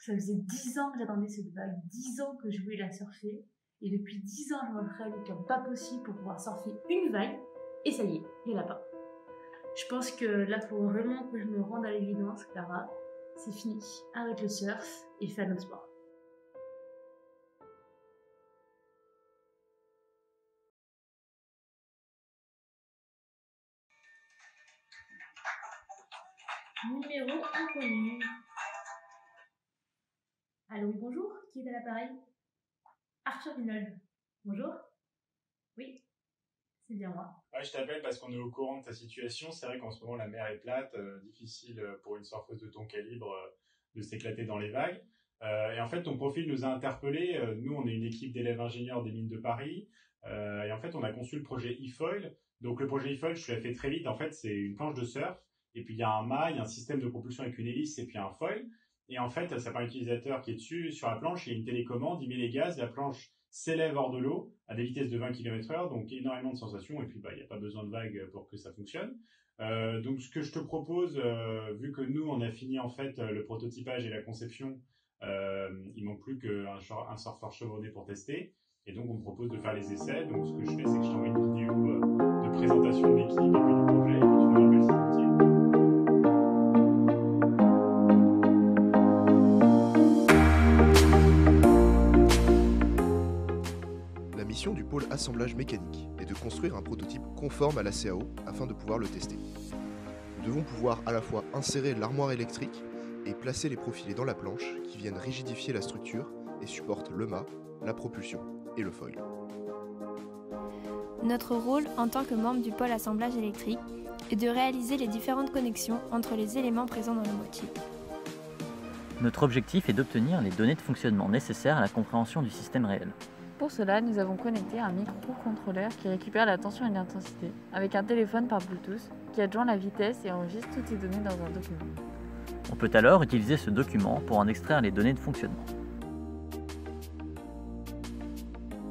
Ça faisait 10 ans que j'attendais cette vague, 10 ans que je voulais la surfer. Et depuis 10 ans, je m'entraîne comme pas possible pour pouvoir surfer une vague. Et ça y est, il n'y en a pas. Je pense que là, il faut vraiment que je me rende à l'évidence, Clara. C'est fini. Arrête le surf et fais un autre sport. Numéro inconnu. Allô, oui, bonjour. Qui est à l'appareil? Arthur Vinold. Bonjour. Oui, c'est bien moi. Ouais, je t'appelle parce qu'on est au courant de ta situation. C'est vrai qu'en ce moment, la mer est plate, difficile pour une surfeuse de ton calibre de s'éclater dans les vagues. Et en fait, ton profil nous a interpellés. Nous, on est une équipe d'élèves ingénieurs des mines de Paris. Et en fait, on a conçu le projet e-foil. Donc, le projet e-foil, je te l'ai fait très vite. En fait, c'est une planche de surf. Et puis, il y a un mât, il y a un système de propulsion avec une hélice et puis un foil. Et en fait, ça permet à l'utilisateur qui est dessus, sur la planche, il y a une télécommande, il met les gaz, la planche s'élève hors de l'eau à des vitesses de 20 km/h, donc énormément de sensations, et puis il n'y a pas besoin de vagues pour que ça fonctionne. Donc ce que je te propose, vu que nous on a fini en fait le prototypage et la conception, il manque plus qu'un surfeur chevronné pour tester, et donc on me propose de faire les essais. Donc ce que je fais, c'est que je t'envoie une vidéo de présentation de l'équipe et puis du projet, et puis tu me rappelles si tu tiens. La mission du pôle assemblage mécanique est de construire un prototype conforme à la CAO afin de pouvoir le tester. Nous devons pouvoir à la fois insérer l'armoire électrique et placer les profilés dans la planche qui viennent rigidifier la structure et supportent le mât, la propulsion et le foil. Notre rôle en tant que membre du pôle assemblage électrique est de réaliser les différentes connexions entre les éléments présents dans le motif. Notre objectif est d'obtenir les données de fonctionnement nécessaires à la compréhension du système réel. Pour cela, nous avons connecté un microcontrôleur qui récupère la tension et l'intensité, avec un téléphone par Bluetooth qui adjoint la vitesse et enregistre toutes ces données dans un document. On peut alors utiliser ce document pour en extraire les données de fonctionnement.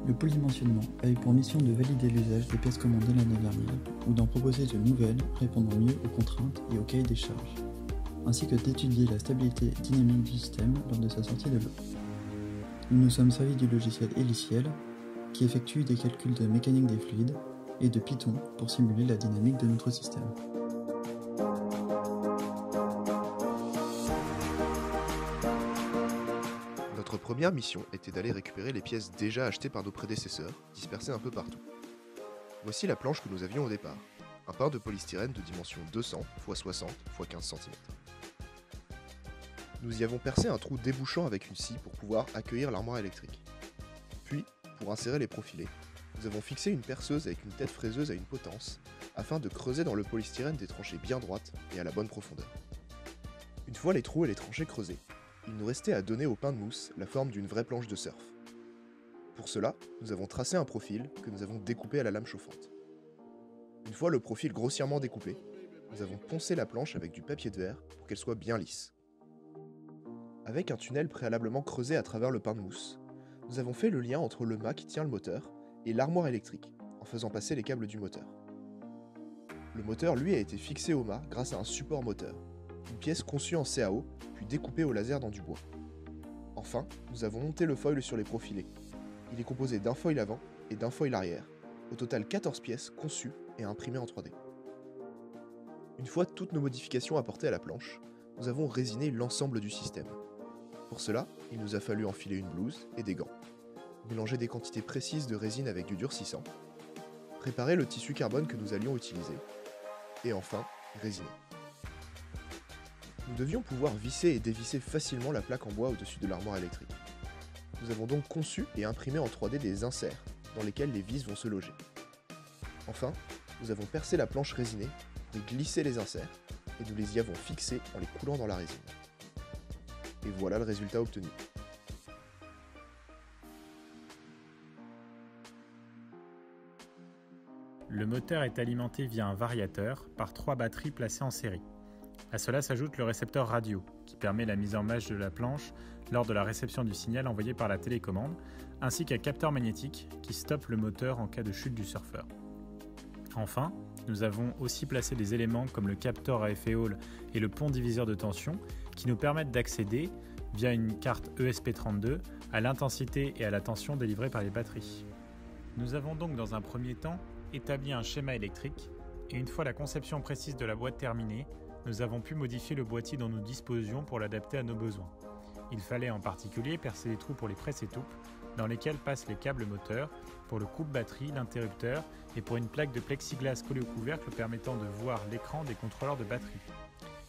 Le polydimensionnement a eu pour mission de valider l'usage des pièces commandées l'année dernière ou d'en proposer de nouvelles répondant mieux aux contraintes et au cahier des charges, ainsi que d'étudier la stabilité dynamique du système lors de sa sortie de l'eau. Nous nous sommes servis du logiciel Heliciel qui effectue des calculs de mécanique des fluides et de Python pour simuler la dynamique de notre système. Notre première mission était d'aller récupérer les pièces déjà achetées par nos prédécesseurs, dispersées un peu partout. Voici la planche que nous avions au départ, un pain de polystyrène de dimension 200 x 60 x 15 cm. Nous y avons percé un trou débouchant avec une scie pour pouvoir accueillir l'armoire électrique. Puis, pour insérer les profilés, nous avons fixé une perceuse avec une tête fraiseuse à une potence, afin de creuser dans le polystyrène des tranchées bien droites et à la bonne profondeur. Une fois les trous et les tranchées creusés, il nous restait à donner au pain de mousse la forme d'une vraie planche de surf. Pour cela, nous avons tracé un profil que nous avons découpé à la lame chauffante. Une fois le profil grossièrement découpé, nous avons poncé la planche avec du papier de verre pour qu'elle soit bien lisse. Avec un tunnel préalablement creusé à travers le pain de mousse, nous avons fait le lien entre le mât qui tient le moteur et l'armoire électrique, en faisant passer les câbles du moteur. Le moteur, lui, a été fixé au mât grâce à un support moteur, une pièce conçue en CAO, puis découpée au laser dans du bois. Enfin, nous avons monté le foil sur les profilés. Il est composé d'un foil avant et d'un foil arrière, au total 14 pièces conçues et imprimées en 3D. Une fois toutes nos modifications apportées à la planche, nous avons résiné l'ensemble du système. Pour cela, il nous a fallu enfiler une blouse et des gants, mélanger des quantités précises de résine avec du durcissant, préparer le tissu carbone que nous allions utiliser, et enfin, résiner. Nous devions pouvoir visser et dévisser facilement la plaque en bois au-dessus de l'armoire électrique. Nous avons donc conçu et imprimé en 3D des inserts, dans lesquels les vis vont se loger. Enfin, nous avons percé la planche résinée et glissé les inserts, et nous les y avons fixés en les coulant dans la résine. Et voilà le résultat obtenu. Le moteur est alimenté via un variateur par 3 batteries placées en série. À cela s'ajoute le récepteur radio, qui permet la mise en marche de la planche lors de la réception du signal envoyé par la télécommande, ainsi qu'un capteur magnétique qui stoppe le moteur en cas de chute du surfeur. Enfin, nous avons aussi placé des éléments comme le capteur à effet Hall et le pont diviseur de tension qui nous permettent d'accéder via une carte ESP32 à l'intensité et à la tension délivrées par les batteries. Nous avons donc dans un premier temps établi un schéma électrique et une fois la conception précise de la boîte terminée, nous avons pu modifier le boîtier dont nous disposions pour l'adapter à nos besoins. Il fallait en particulier percer des trous pour les presse-étoupes dans lesquels passent les câbles moteurs pour le coupe-batterie, l'interrupteur et pour une plaque de plexiglas collée au couvercle permettant de voir l'écran des contrôleurs de batterie.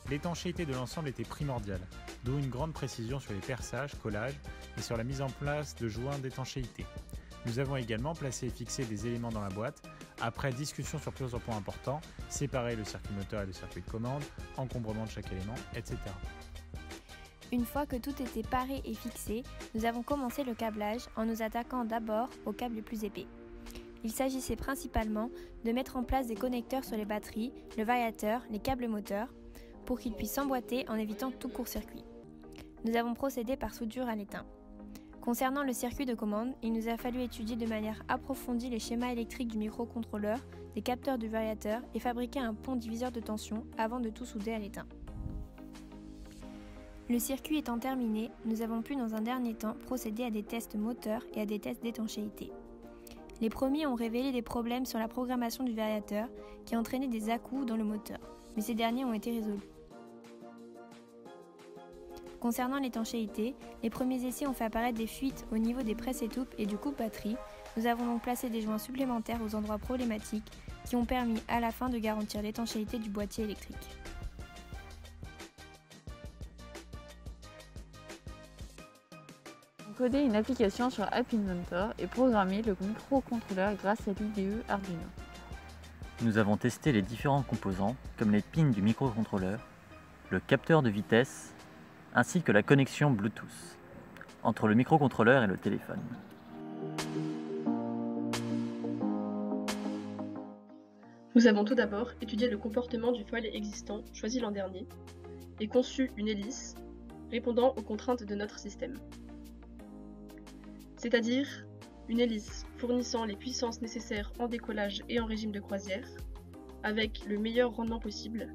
L'étanchéité de l'ensemble était primordiale, d'où une grande précision sur les perçages, collages et sur la mise en place de joints d'étanchéité. Nous avons également placé et fixé des éléments dans la boîte, après discussion sur plusieurs points importants, séparer le circuit moteur et le circuit de commande, encombrement de chaque élément, etc. Une fois que tout était paré et fixé, nous avons commencé le câblage en nous attaquant d'abord aux câbles les plus épais. Il s'agissait principalement de mettre en place des connecteurs sur les batteries, le variateur, les câbles moteurs, pour qu'ils puissent s'emboîter en évitant tout court-circuit. Nous avons procédé par soudure à l'étain. Concernant le circuit de commande, il nous a fallu étudier de manière approfondie les schémas électriques du microcontrôleur, des capteurs du variateur et fabriquer un pont diviseur de tension avant de tout souder à l'étain. Le circuit étant terminé, nous avons pu dans un dernier temps procéder à des tests moteurs et à des tests d'étanchéité. Les premiers ont révélé des problèmes sur la programmation du variateur qui entraînaient des à-coups dans le moteur, mais ces derniers ont été résolus. Concernant l'étanchéité, les premiers essais ont fait apparaître des fuites au niveau des presse-étoupes et du coupe-batterie. Nous avons donc placé des joints supplémentaires aux endroits problématiques qui ont permis à la fin de garantir l'étanchéité du boîtier électrique. Coder une application sur App Inventor et programmer le microcontrôleur grâce à l'IDE Arduino. Nous avons testé les différents composants, comme les pins du microcontrôleur, le capteur de vitesse, ainsi que la connexion Bluetooth entre le microcontrôleur et le téléphone. Nous avons tout d'abord étudié le comportement du foil existant choisi l'an dernier et conçu une hélice répondant aux contraintes de notre système. C'est-à-dire une hélice fournissant les puissances nécessaires en décollage et en régime de croisière, avec le meilleur rendement possible,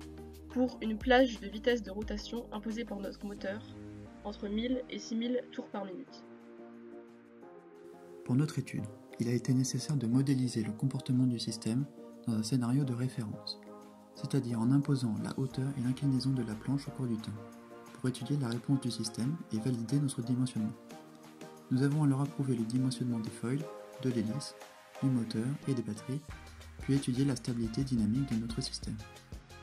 pour une plage de vitesse de rotation imposée par notre moteur, entre 1000 et 6000 tours par minute. Pour notre étude, il a été nécessaire de modéliser le comportement du système dans un scénario de référence, c'est-à-dire en imposant la hauteur et l'inclinaison de la planche au cours du temps, pour étudier la réponse du système et valider notre dimensionnement. Nous avons alors approuvé le dimensionnement des foils, de l'hélice, du moteur et des batteries, puis étudié la stabilité dynamique de notre système.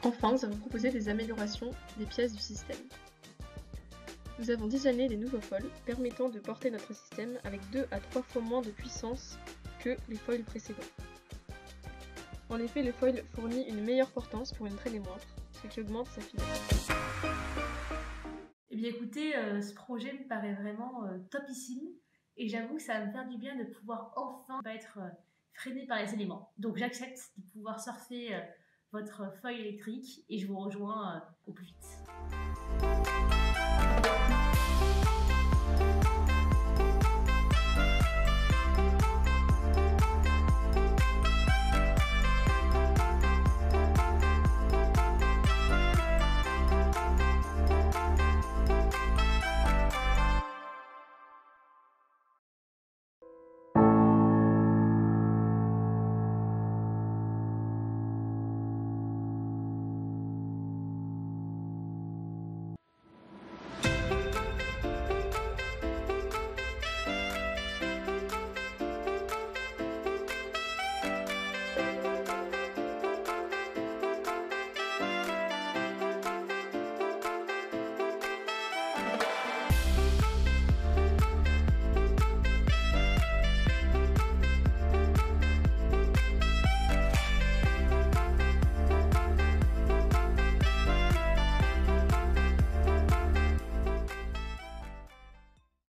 Enfin, nous avons proposé des améliorations des pièces du système. Nous avons designé des nouveaux foils permettant de porter notre système avec 2 à 3 fois moins de puissance que les foils précédents. En effet, le foil fournit une meilleure portance pour une traînée moindre, ce qui augmente sa finesse. Eh bien écoutez, ce projet me paraît vraiment topissime et j'avoue que ça va me faire du bien de pouvoir enfin pas être freiné par les éléments. Donc j'accepte de pouvoir surfer votre foil électrique et je vous rejoins au plus vite.